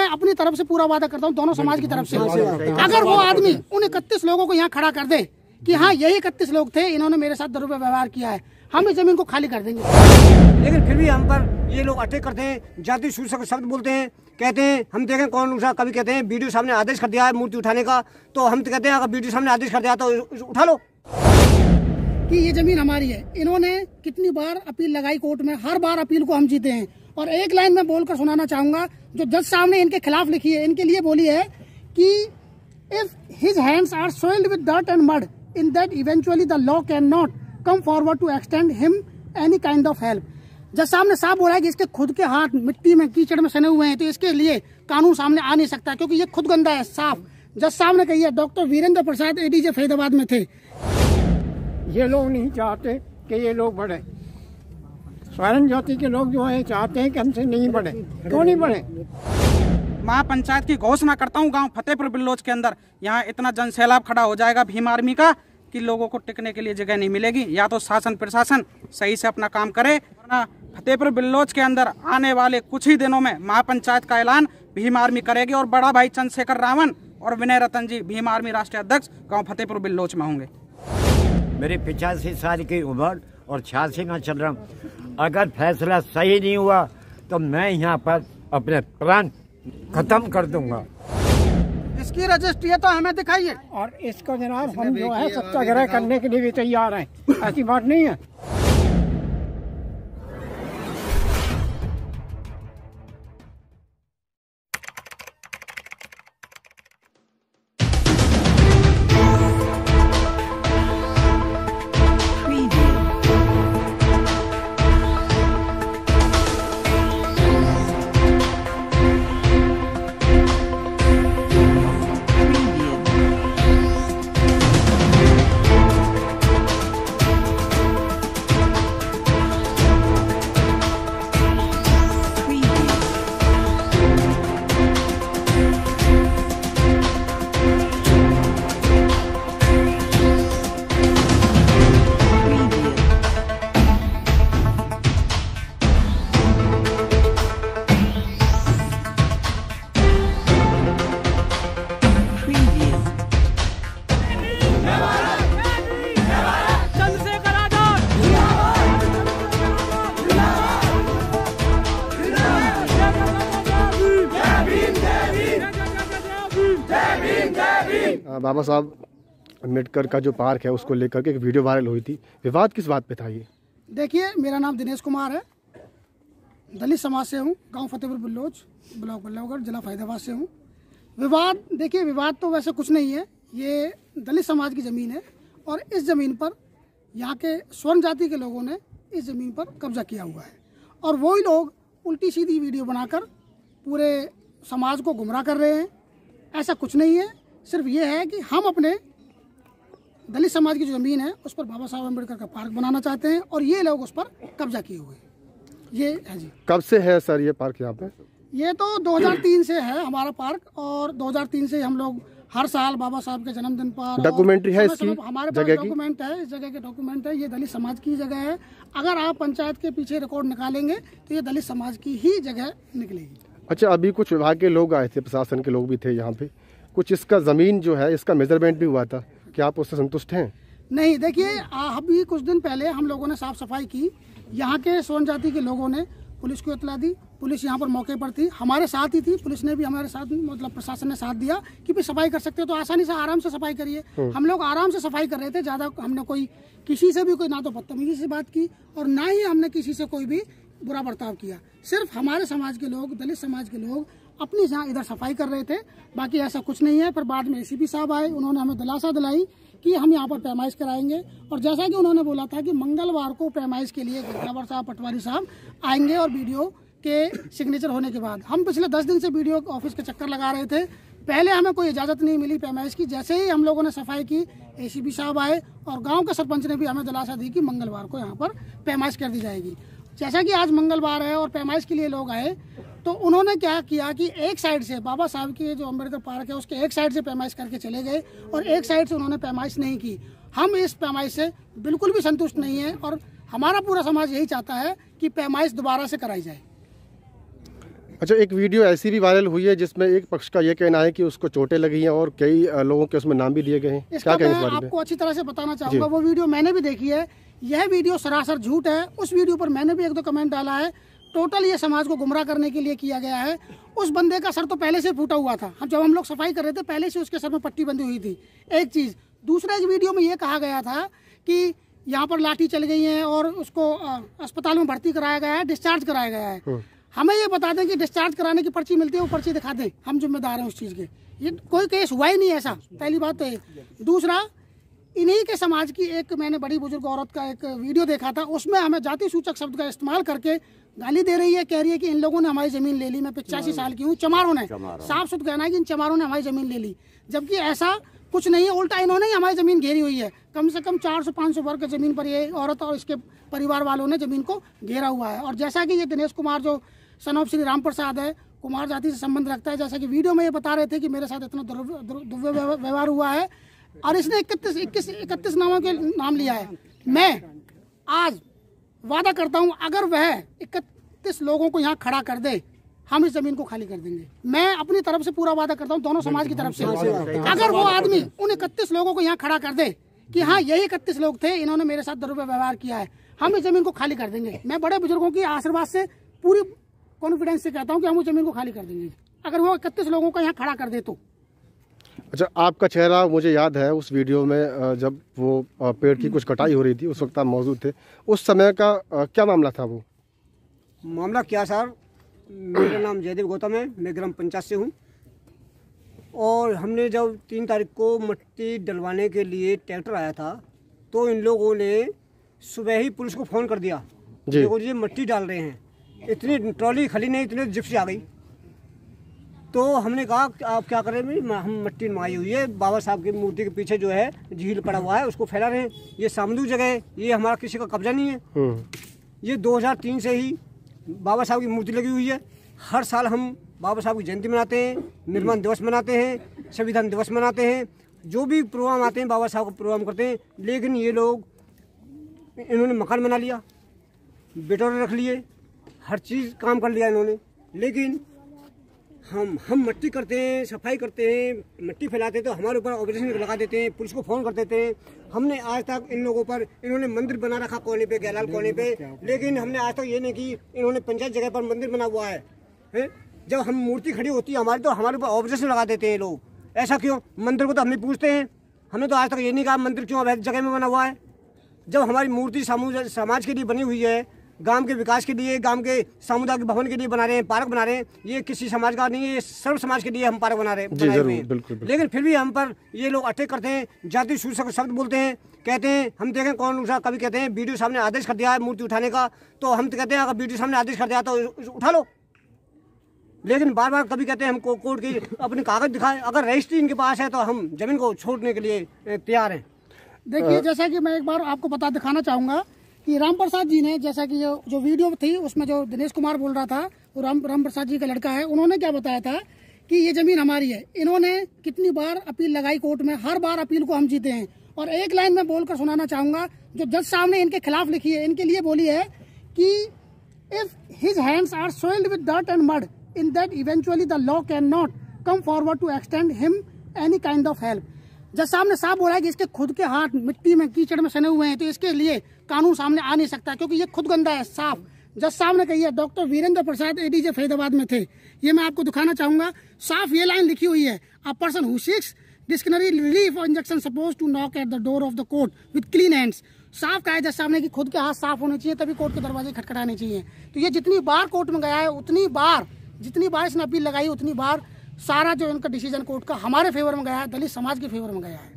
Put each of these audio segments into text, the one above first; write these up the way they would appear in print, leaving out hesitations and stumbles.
मैं अपनी तरफ से पूरा वादा करता हूँ, दोनों समाज की तरफ से, अगर वो आदमी उन 31 लोगों को यहाँ खड़ा कर दे कि हाँ यही 31 लोग थे, इन्होंने मेरे साथ दुरुपयोग व्यवहार किया है, हम इस जमीन को खाली कर देंगे। लेकिन फिर भी हम पर ये लोग अटैक करते हैं, जाति सूचक शब्द बोलते हैं, कहते हैं हम देखें कौन सा, कभी कहते हैं वीडियो सामने आदेश कर दिया है मूर्ति उठाने का, तो हम तो कहते हैं अगर वीडियो सामने आदेश कर दिया तो उठा लो कि ये जमीन हमारी है। इन्होंने कितनी बार अपील लगाई कोर्ट में, हर बार अपील को हम जीते हैं। और एक लाइन में बोलकर सुनाना चाहूंगा जो जज साहब ने इनके खिलाफ लिखी है, इनके लिए बोली है कि if his hands are soiled with dirt and mud in that eventually the law can not come forward to extend him any kind of help. जज साहब ने साफ बोला है कि इसके खुद के हाथ मिट्टी में कीचड़ में सने हुए हैं, तो इसके लिए कानून सामने आ नहीं सकता क्योंकि ये खुद गंदा है, साफ। जज साहब ने कही है। डॉक्टर वीरेंद्र प्रसाद एडीजे फरीदाबाद में थे। ये लोग नहीं चाहते कि ये लोग बढ़े, स्वर्ण ज्योति के लोग जो है चाहते हैं कि हमसे नहीं बढ़े। क्यों नहीं बढ़े? महापंचायत की घोषणा करता हूँ गांव फतेहपुर बिल्लोच के अंदर यहाँ इतना जनसैलाब खड़ा हो जाएगा भीम आर्मी का कि लोगों को टिकने के लिए जगह नहीं मिलेगी। या तो शासन प्रशासन सही से अपना काम करे, वरना फतेहपुर बिल्लोच के अंदर आने वाले कुछ ही दिनों में महापंचायत का ऐलान भीम आर्मी करेगी और बड़ा भाई चंद्रशेखर रावण और विनय रतन जी भीम आर्मी राष्ट्रीय अध्यक्ष गाँव फतेहपुर बिल्लोच में होंगे। मेरी 85 साल की उम्र और 86 में चल रहा हूँ। अगर फैसला सही नहीं हुआ तो मैं यहाँ पर अपने प्राण खत्म कर दूंगा। इसकी रजिस्ट्री है तो हमें दिखाइए। और इसको जनाब हम जो है सत्याग्रह करने के लिए भी तैयार हैं, ऐसी बात नहीं है। बाबा साहब अम्बेडकर का जो पार्क है उसको लेकर के एक वीडियो वायरल हुई थी, विवाद किस बात पे था ये? देखिए, मेरा नाम दिनेश कुमार है, दलित समाज से हूँ, गांव फतेहपुर बिल्लोच, ब्लॉक बल्लभगढ़, जिला फरीदाबाद से हूँ। विवाद, देखिए विवाद तो वैसे कुछ नहीं है, ये दलित समाज की ज़मीन है और इस ज़मीन पर यहाँ के स्वर्ण जाति के लोगों ने इस ज़मीन पर कब्जा किया हुआ है और वही लोग उल्टी सीधी वीडियो बनाकर पूरे समाज को गुमराह कर रहे हैं। ऐसा कुछ नहीं है, सिर्फ ये है कि हम अपने दलित समाज की जो ज़मीन है उस पर बाबा साहब अम्बेडकर का पार्क बनाना चाहते हैं और ये लोग उस पर कब्जा किए हुए हैं। ये है जी। कब से है सर ये पार्क यहाँ पे? ये तो 2003 से है हमारा पार्क और 2003 से हम लोग हर साल बाबा साहब के जन्मदिन पर डॉक्यूमेंटरी है इसकी, हमारे पास डॉक्यूमेंट है, इस जगह के डॉक्यूमेंट है। ये दलित समाज की जगह है, अगर आप पंचायत के पीछे रिकॉर्ड निकालेंगे तो ये दलित समाज की ही जगह निकलेगी। अच्छा, अभी कुछ विभाग के लोग आए थे, प्रशासन के लोग भी थे यहाँ पे, कुछ इसका ज़मीन जो है इसका मेजरमेंट भी हुआ था, क्या आप उससे संतुष्ट हैं? नहीं, देखिए अभी कुछ दिन पहले हम लोगों ने साफ सफाई की, यहाँ के स्वर्ण जाति के लोगों ने पुलिस को इतला दी, पुलिस यहाँ पर मौके पर थी, हमारे साथ ही थी, पुलिस ने भी हमारे साथ, मतलब प्रशासन ने साथ दिया कि भाई सफाई कर सकते हो तो आसानी से आराम से सफाई करिए। हम लोग आराम से सफाई कर रहे थे, ज़्यादा हमने कोई किसी से भी कोई ना तो बदतमीजी से बात की और ना ही हमने किसी से कोई भी बुरा बर्ताव किया। सिर्फ हमारे समाज के लोग, दलित समाज के लोग अपनी यहाँ इधर सफाई कर रहे थे, बाकी ऐसा कुछ नहीं है। पर बाद में एसीपी साहब आए, उन्होंने हमें दिलासा दिलाई कि हम यहाँ पर पैमाइश कराएंगे और जैसा कि उन्होंने बोला था कि मंगलवार को पैमाइश के लिए गिरदावर साहब, पटवारी साहब आएंगे और वीडियो के सिग्नेचर होने के बाद। हम पिछले 10 दिन से वीडियो ऑफिस के चक्कर लगा रहे थे, पहले हमें कोई इजाज़त नहीं मिली पैमाइश की। जैसे ही हम लोगों ने सफाई की, एसीपी साहब आए और गाँव के सरपंच ने भी हमें दिलासा दी कि मंगलवार को यहाँ पर पैमाइश कर दी जाएगी। जैसा कि आज मंगलवार है और पैमाइश के लिए लोग आए तो उन्होंने क्या किया कि एक साइड से बाबा साहब की जो अम्बेडकर पार्क है उसके एक साइड से पैमाइश करके चले गए और एक साइड से उन्होंने पैमाइश नहीं की। हम इस पैमाइश से बिल्कुल भी संतुष्ट नहीं है और हमारा पूरा समाज यही चाहता है कि पैमाइश दोबारा से कराई जाए। अच्छा, एक वीडियो ऐसी भी वायरल हुई है जिसमें एक पक्ष का ये कहना है कि उसको चोटें लगी हैं और कई लोगों के उसमें नाम भी लिए गए हैं। क्या कहेंगे इस बारे में? आपको अच्छी तरह से बताना चाहूंगा, वो वीडियो मैंने भी देखी है। यह वीडियो सरासर झूठ है। उस वीडियो पर मैंने भी 1-2 कमेंट डाला है। टोटल ये समाज को गुमराह करने के लिए किया गया है। उस बंदे का सर तो पहले से फूटा हुआ था। जब हम लोग सफाई कर रहे थे पहले से उसके सर में पट्टी बंधी हुई थी, एक चीज़। दूसरा, एक वीडियो में ये कहा गया था कि यहाँ पर लाठी चल गई है और उसको अस्पताल में भर्ती कराया गया है, डिस्चार्ज कराया गया है। हमें ये बता दें कि डिस्चार्ज कराने की पर्ची मिलती है, वो पर्ची दिखा दें, हम जिम्मेदार हैं उस चीज़ के। ये कोई केस हुआ ही नहीं ऐसा, पहली बात तो ये। दूसरा, इन्हीं के समाज की एक मैंने बड़ी बुजुर्ग औरत का एक वीडियो देखा था, उसमें हमें जाति सूचक शब्द का इस्तेमाल करके गाली दे रही है। कह रही है कि इन लोगों ने हमारी ज़मीन ले ली। मैं 85 साल की हूँ, चमारों ने, साफ सुथ कहना है कि इन चमारों ने हमारी ज़मीन ले ली, जबकि ऐसा कुछ नहीं है। उल्टा इन्होंने ही हमारी ज़मीन घेरी हुई है। कम से कम 400-500 वर्ग की ज़मीन पर ये औरत और इसके परिवार वालों ने ज़मीन को घेरा हुआ है। और जैसा कि ये दिनेश कुमार जो सन ऑफ श्री राम प्रसाद है, कुमार जाति से संबंध रखता है, जैसा कि वीडियो में ये बता रहे थे कि मेरे साथ इतना दुर्व्यवहार व्यवहार हुआ है और इसने 31 नामों के नाम लिया है। मैं आज वादा करता हूँ, अगर वह 31 लोगों को यहाँ खड़ा कर दे, हम इस जमीन को खाली कर देंगे। मैं अपनी तरफ से पूरा वादा करता हूँ, दोनों समाज की तरफ से। अगर वो आदमी उन 31 लोगों को यहाँ खड़ा कर दे कि हाँ यही 31 लोग थे, इन्होंने मेरे साथ दुर्व्यवहार किया है, हम इस जमीन को खाली कर देंगे। मैं बड़े बुजुर्गों की आशीर्वाद से पूरी कॉन्फिडेंस से कहता हूँ कि हम उस जमीन को खाली कर देंगे, अगर वो 31 लोगों को यहाँ खड़ा कर दे तो। अच्छा, आपका चेहरा मुझे याद है उस वीडियो में जब वो पेड़ की कुछ कटाई हो रही थी, उस वक्त आप मौजूद थे। उस समय का क्या मामला था? वो मामला क्या सर, मेरा नाम जयदेव गौतम है, मैं ग्राम पंचायत से हूँ। और हमने जब 3 तारीख को मिट्टी डलवाने के लिए ट्रैक्टर आया था, तो इन लोगों ने सुबह ही पुलिस को फ़ोन कर दिया, देखो जी मिट्टी डाल रहे हैं। इतनी ट्रॉली खली नहीं, इतने जिप्सी आ गई। तो हमने कहा आप क्या करें, हम मिट्टी नमाई हुई है, बाबा साहब की मूर्ति के पीछे जो है झील पड़ा हुआ है, उसको फैला रहे हैं। ये सामूहिक जगह है, ये हमारा किसी का कब्जा नहीं है। ये 2003 से ही बाबा साहब की मूर्ति लगी हुई है। हर साल हम बाबा साहब की जयंती मनाते हैं, निर्माण दिवस मनाते हैं, संविधान दिवस मनाते हैं, जो भी प्रोग्राम आते हैं बाबा साहब का प्रोग्राम करते हैं। लेकिन ये लोग, इन्होंने मकान बना लिया, बिटोरे रख लिए, हर चीज़ काम कर लिया इन्होंने। लेकिन हम मिट्टी करते हैं, सफाई करते हैं, मिट्टी फैलाते हैं, तो हमारे ऊपर ऑपरेशन लगा देते हैं, पुलिस को फ़ोन कर देते हैं। हमने आज तक इन लोगों पर, इन्होंने मंदिर बना रखा कोने पे, गैलाल कोने पे, लेकिन हमने आज तक ये नहीं की इन्होंने पंचायत जगह पर मंदिर बना हुआ है। जब हम मूर्ति खड़ी होती है हमारी, तो हमारे ऊपर ऑपरेशन लगा देते हैं लोग। ऐसा क्यों? मंदिर को तो हम नहीं पूछते हैं, हमने तो आज तक ये नहीं कहा मंदिर क्यों अवैध जगह में बना हुआ है। जब हमारी मूर्ति समाज के लिए बनी हुई है, गांव के विकास के लिए, गांव के सामुदायिक भवन के लिए बना रहे हैं, पार्क बना रहे हैं, ये किसी समाज का नहीं है, ये सर्व समाज के लिए हम पार्क बना रहे हैं। लेकिन फिर भी हम पर ये लोग अटैक करते हैं, जाति सूचक शब्द बोलते हैं, कहते हैं हम देखें कौन सा, कभी कहते हैं वीडियो सामने आदेश कर दिया है मूर्ति उठाने का, तो हम कहते हैं अगर वीडियो सामने आदेश कर दिया तो उठा लो। लेकिन बार बार कभी कहते हैं हमको कोर्ट की अपने कागज दिखाए, अगर रजिस्ट्री इनके पास है तो हम जमीन को छोड़ने के लिए तैयार हैं। देखिए, जैसा कि मैं एक बार आपको दिखाना चाहूँगा कि राम प्रसाद जी ने, जैसा कि जो वीडियो थी उसमें जो दिनेश कुमार बोल रहा था, वो राम प्रसाद जी का लड़का है, उन्होंने क्या बताया था कि ये जमीन हमारी है। इन्होंने कितनी बार अपील लगाई कोर्ट में, हर बार अपील को हम जीते हैं। और एक लाइन में बोलकर सुनाना चाहूंगा जो जज साहब ने इनके खिलाफ लिखी है, इनके लिए बोली है कि if his hands are soiled with dirt and mud, in that eventually the law can not come forward to extend him any kind of help. जज साहब ने साफ बोला है कि इसके खुद के हाथ मिट्टी में, कीचड़ में सने हुए हैं, तो इसके लिए कानून सामने आ नहीं सकता, क्योंकि ये खुद गंदा है। साफ जज साहब ने कही है। डॉक्टर वीरेंद्र प्रसाद एडीजे फरीदाबाद में थे, ये मैं आपको दिखाना चाहूंगा। साफ ये लाइन लिखी हुई है, a person who seeks discretionary relief और injection suppose to knock at the door of the court with clean hands. साफ कहा है जज साहब ने कि खुद के हाथ साफ होने चाहिए, तभी कोर्ट के दरवाजे खटखटाने चाहिए। तो ये जितनी बार कोर्ट में गया है, उतनी बार, जितनी बार इसने अपील लगाई, उतनी बार सारा जो इनका डिसीजन कोर्ट का हमारे फेवर में गया है, दलित समाज के फेवर में गया है।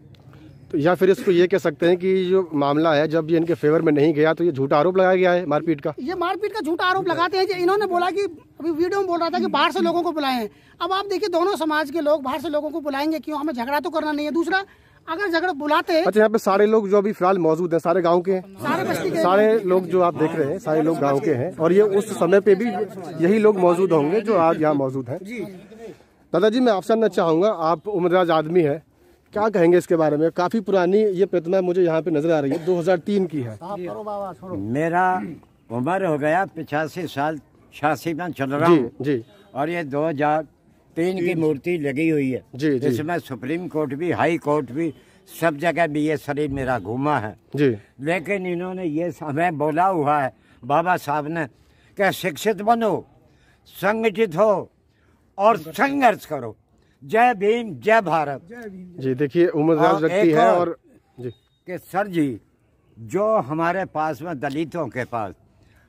तो या फिर इसको ये कह सकते हैं कि जो मामला है, जब ये इनके फेवर में नहीं गया तो ये झूठा आरोप लगाया गया है मारपीट का। ये मारपीट का झूठा आरोप लगाते हैं। इन्होंने बोला कि अभी वीडियो में बोल रहा था कि बाहर से लोगों को बुलाए हैं। अब आप देखिए, दोनों समाज के लोग बाहर से लोगों को बुलाएंगे क्यों? हमें झगड़ा तो करना नहीं है। दूसरा, अगर झगड़ा बुलाते हैं, अच्छा, यहाँ पे सारे लोग जो अभी फिलहाल मौजूद हैं सारे गाँव के हैं, सारे बस्ती के, सारे लोग जो आप देख रहे हैं सारे लोग गाँव के हैं, और ये उस समय पे भी यही लोग मौजूद होंगे जो आज यहाँ मौजूद हैं। दादाजी, मैं आपसे जानना चाहूँगा, आप उम्रदराज आदमी है, क्या कहेंगे इसके बारे में? काफी पुरानी ये प्रतिमा मुझे यहाँ पे नजर आ रही है, 2003 की है। मेरा उम्र हो गया 85 साल, 86 में चल रहा हूँ जी। और ये 2003 की मूर्ति लगी हुई है। जी, जी। इसमें सुप्रीम कोर्ट भी, हाई कोर्ट भी, सब जगह भी ये शरीर मेरा घूमा है जी। लेकिन इन्होंने ये हमें बोला हुआ है बाबा साहब ने कि शिक्षित बनो, संगठित हो और संघर्ष करो। जय भीम, जय भारत। जी देखिए उम्रदराज व्यक्ति है। और जी कि सर जी, जो हमारे पास में दलितों के पास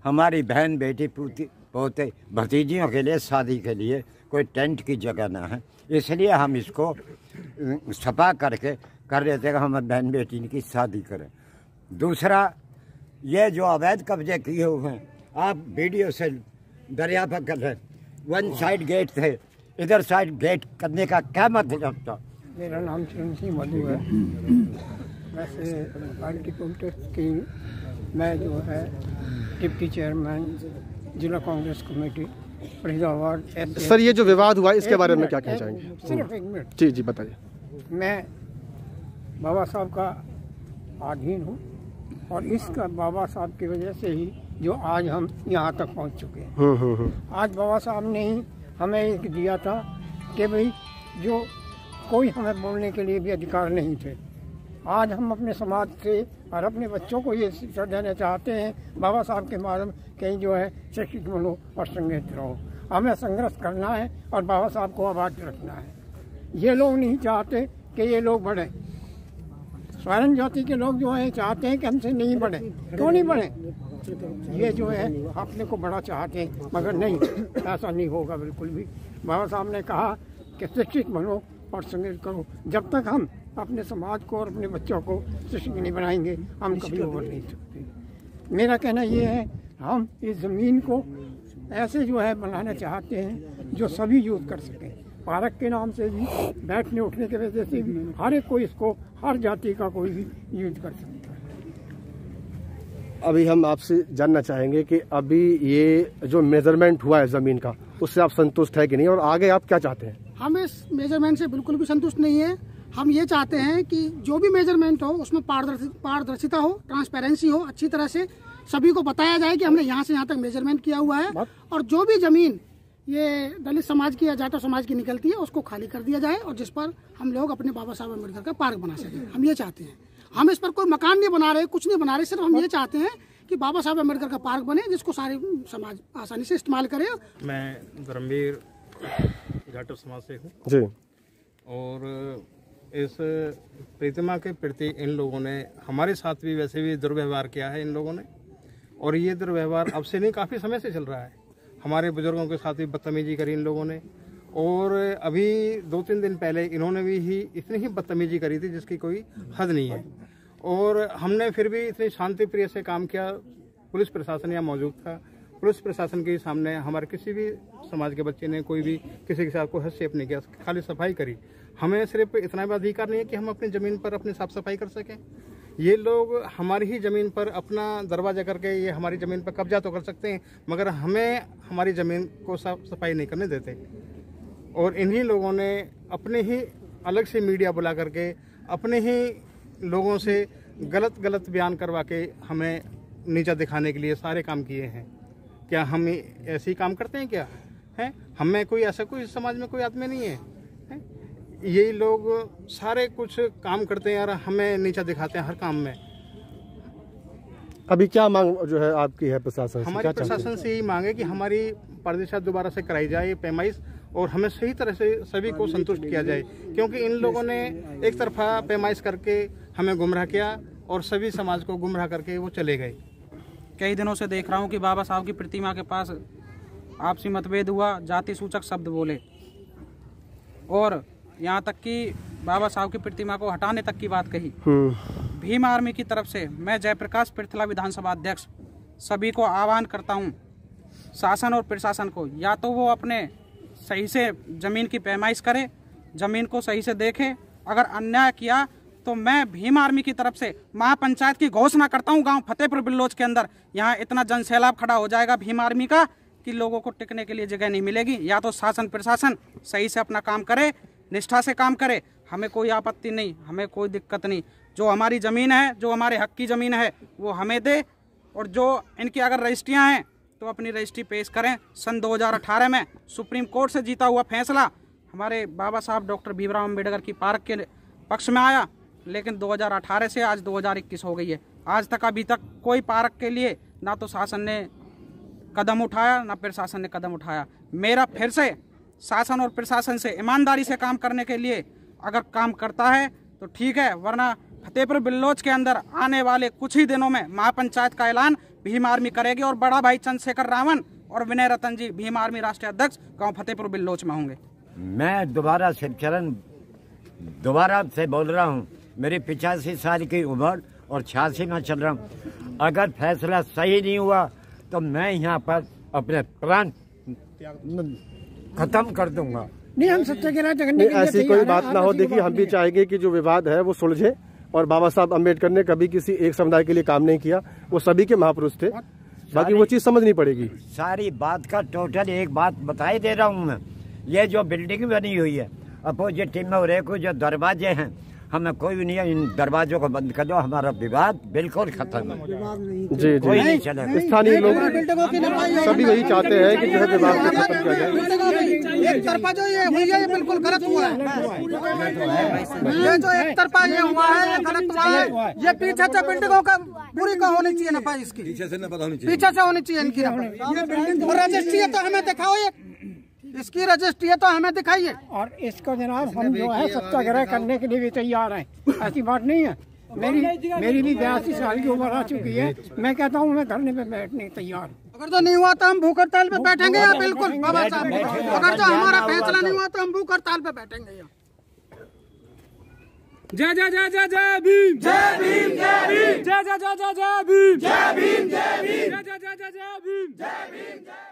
हमारी बहन, बेटी, पोते, भतीजियों के लिए शादी के लिए कोई टेंट की जगह ना है, इसलिए हम इसको सफा करके कर रहे थे कि हमारी बहन बेटी की शादी करें। दूसरा, ये जो अवैध कब्जे किए हुए हैं, आप वीडियो से दरिया पर कर रहे, वन साइड गेट थे, इधर साइड गेट करने का क्या मतलब था? मेरा नाम चरण सिंह मधु है। वैसे पार्टी कॉन्टेस्ट की मैं जो है डिप्टी चेयरमैन जिला कांग्रेस कमेटी फरीदाबाद। सर ये जो विवाद हुआ इसके बारे में क्या कहना चाहेंगे? सिर्फ एक मिनट। जी जी बताइए। मैं बाबा साहब का अधीन हूँ और इसका बाबा साहब की वजह से ही जो आज हम यहाँ तक पहुँच चुके हैं। आज बाबा साहब ने ही हमें एक दिया था कि भाई जो कोई हमें बोलने के लिए भी अधिकार नहीं थे। आज हम अपने समाज से और अपने बच्चों को ये शिक्षा देना चाहते हैं बाबा साहब के माध्यम कहीं जो है शिक्षित बनो और संगठित रहो। हमें संघर्ष करना है और बाबा साहब को आबाद रखना है। ये लोग नहीं चाहते कि ये लोग बढ़े। स्वर्ण ज्योति के लोग जो है चाहते हैं कि हमसे नहीं बढ़े। क्यों नहीं बढ़े? ये जो है अपने को बड़ा चाहते हैं, मगर नहीं, ऐसा नहीं होगा बिल्कुल भी। बाबा साहब ने कहा कि शिक्षित बनो और संगठित करो। जब तक हम अपने समाज को और अपने बच्चों को शिक्षित नहीं बनाएंगे हम कभी उभर नहीं सकते। मेरा कहना ये है, हम इस ज़मीन को ऐसे जो है बनाना चाहते हैं जो सभी यूज़ कर सकें। पार्क के नाम से भी, बैठने उठने की वजह से भी हर एक कोई इसको, हर जाति का कोई भी यूज कर सकता है। अभी हम आपसे जानना चाहेंगे कि अभी ये जो मेजरमेंट हुआ है ज़मीन का, उससे आप संतुष्ट है कि नहीं, और आगे आप क्या चाहते हैं? हम इस मेजरमेंट से बिल्कुल भी संतुष्ट नहीं है। हम ये चाहते हैं कि जो भी मेजरमेंट हो उसमें पारदर्शिता हो, ट्रांसपेरेंसी हो, अच्छी तरह से सभी को बताया जाए कि हमने यहाँ से यहाँ तक मेजरमेंट किया हुआ है, और जो भी जमीन ये दलित समाज की या जाटो समाज की निकलती है उसको खाली कर दिया जाए और जिस पर हम लोग अपने बाबा साहब अम्बेडकर का पार्क बना सकें। हम ये चाहते हैं। हम इस पर कोई मकान नहीं बना रहे, कुछ नहीं बना रहे, सिर्फ हम ये चाहते हैं कि बाबा साहब अम्बेडकर का पार्क बने जिसको सारे समाज आसानी से इस्तेमाल करे। मैं धर्मवीर जाटो समाज से हूँ जी। और इस प्रतिमा के प्रति इन लोगों ने हमारे साथ भी वैसे भी दुर्व्यवहार किया है इन लोगों ने, और ये दुर्व्यवहार अब से नहीं, काफ़ी समय से चल रहा है। हमारे बुजुर्गों के साथ भी बदतमीजी करी इन लोगों ने, और अभी 2-3 दिन पहले इन्होंने भी इतनी ही बदतमीजी करी थी जिसकी कोई हद नहीं है। और हमने फिर भी इतनी शांति प्रिय से काम किया। पुलिस प्रशासन यहाँ मौजूद था। पुलिस प्रशासन के सामने हमारे किसी भी समाज के बच्चे ने कोई भी किसी के साथ कोई हस्तक्षेप नहीं किया, खाली सफाई करी। हमें सिर्फ इतना भी अधिकार नहीं है कि हम अपनी ज़मीन पर अपनी साफ सफाई कर सकें। ये लोग हमारी ही ज़मीन पर अपना दरवाजा करके ये हमारी ज़मीन पर कब्जा तो कर सकते हैं, मगर हमें हमारी ज़मीन को साफ सफाई नहीं करने देते। और इन्हीं लोगों ने अपने ही अलग से मीडिया बुला करके अपने ही लोगों से गलत बयान करवा के हमें नीचा दिखाने के लिए सारे काम किए हैं। क्या हम ऐसे ही काम करते हैं? क्या है हमें कोई ऐसा, कोई समाज में कोई आदमी नहीं है, यही लोग सारे कुछ काम करते हैं और हमें नीचा दिखाते हैं हर काम में। अभी क्या मांग जो है आपकी है प्रशासन से? हमारी प्रशासन से यही मांग है कि हमारी परिदशा दोबारा से कराई जाए पैमाइश, और हमें सही तरह से सभी को संतुष्ट किया जाए, क्योंकि इन लोगों ने एक तरफा पैमाइश करके हमें गुमराह किया और सभी समाज को गुमराह करके वो चले गए। कई दिनों से देख रहा हूँ कि बाबा साहब की प्रतिमा के पास आपसी मतभेद हुआ, जाति सूचक शब्द बोले, और यहाँ तक कि बाबा साहब की प्रतिमा को हटाने तक की बात कही। भीम आर्मी की तरफ से मैं जयप्रकाश पृथला विधानसभा अध्यक्ष सभी को आह्वान करता हूँ, शासन और प्रशासन को, या तो वो अपने सही से जमीन की पैमाइश करे, जमीन को सही से देखे, अगर अन्याय किया तो मैं भीम आर्मी की तरफ से महापंचायत की घोषणा करता हूँ। गांव फतेहपुर बिल्लोच के अंदर यहाँ इतना जनसैलाब खड़ा हो जाएगा भीम आर्मी का कि लोगों को टिकने के लिए जगह नहीं मिलेगी। या तो शासन प्रशासन सही से अपना काम करे, निष्ठा से काम करे, हमें कोई आपत्ति नहीं, हमें कोई दिक्कत नहीं। जो हमारी ज़मीन है, जो हमारे हक की ज़मीन है वो हमें दे, और जो इनकी अगर रजिस्ट्रियाँ हैं तो अपनी रजिस्ट्री पेश करें। सन 2018 में सुप्रीम कोर्ट से जीता हुआ फैसला हमारे बाबा साहब डॉक्टर भीमराव अम्बेडकर की पार्क के पक्ष में आया, लेकिन 2018 से आज 2021 हो गई है। आज तक अभी तक कोई पार्क के लिए ना तो शासन ने कदम उठाया ना प्रशासन ने कदम उठाया। मेरा फिर से शासन और प्रशासन से ईमानदारी से काम करने के लिए अगर काम करता है तो ठीक है, वरना फतेहपुर बिल्लोच के अंदर आने वाले कुछ ही दिनों में महापंचायत का ऐलान भीम आर्मी करेगी और बड़ा भाई चंद्रशेखर रावण और विनय रतन जी भीम आर्मी राष्ट्रीय अध्यक्ष गांव फतेहपुर बिल्लोच में होंगे। मैं दोबारा शिवचरण दोबारा से बोल रहा हूँ। मेरी 85 साल की उम्र और 86 में चल रहा हूँ। अगर फैसला सही नहीं हुआ तो मैं यहाँ पर अपने प्राण खत्म कर दूंगा। नहीं, हम सत्याग्रह करने के लिए ऐसी कोई बात ना हो। देखिए, हम भी चाहेंगे कि जो विवाद है वो सुलझे, और बाबा साहब अम्बेडकर ने कभी किसी एक समुदाय के लिए काम नहीं किया, वो सभी के महापुरुष थे। बाकी वो चीज समझनी पड़ेगी। सारी बात का टोटल एक बात बताई दे रहा हूँ मैं। ये जो बिल्डिंग बनी हुई है अपोजिट टीम में और एक जो दरवाजे हैं, हमें कोई भी नहीं है, इन दरवाजों को बंद कर दो, हमारा विवाद बिल्कुल खत्म है। जी कोई नहीं चलेगा। स्थानीय लोग सभी वही चाहते हैं कि जो है विवाद को खत्म किया जाए। एक तरफा जो ये हुई है ये बिल्कुल गलत हुआ है। ये जो एक तरफा ये हुआ है ये गलत हुआ है। ये पीछे से बिल्डिंगों का पूरी का होनी चाहिए ना भाई, इसकी पीछे से होनी चाहिए इनकी रजिस्ट्री है तो हमें दिखाओ, ये इसकी रजिस्ट्री है तो हमें दिखाइए। और इसको जनाब हम जो है सत्याग्रह करने के लिए भी तैयार हैं, ऐसी बात नहीं है। मेरी भी 82 साल की उम्र आ चुकी है। मैं कहता हूँ मैं धरने पे बैठने तैयार हूँ। अगर तो नहीं हुआ तो हम भूख हड़ताल पे बैठेंगे या बिल्कुल बाबा साहब, अगर जो हमारा फैसला नहीं हुआ तो हम भूख हड़ताल पे बैठेंगे। जय जय जय जय जय भीम, जय भीम, जय भीम, जय जय जय जय जय भीम, जय भीम, जय भीम, जय जय जय जय भीम, जय भीम।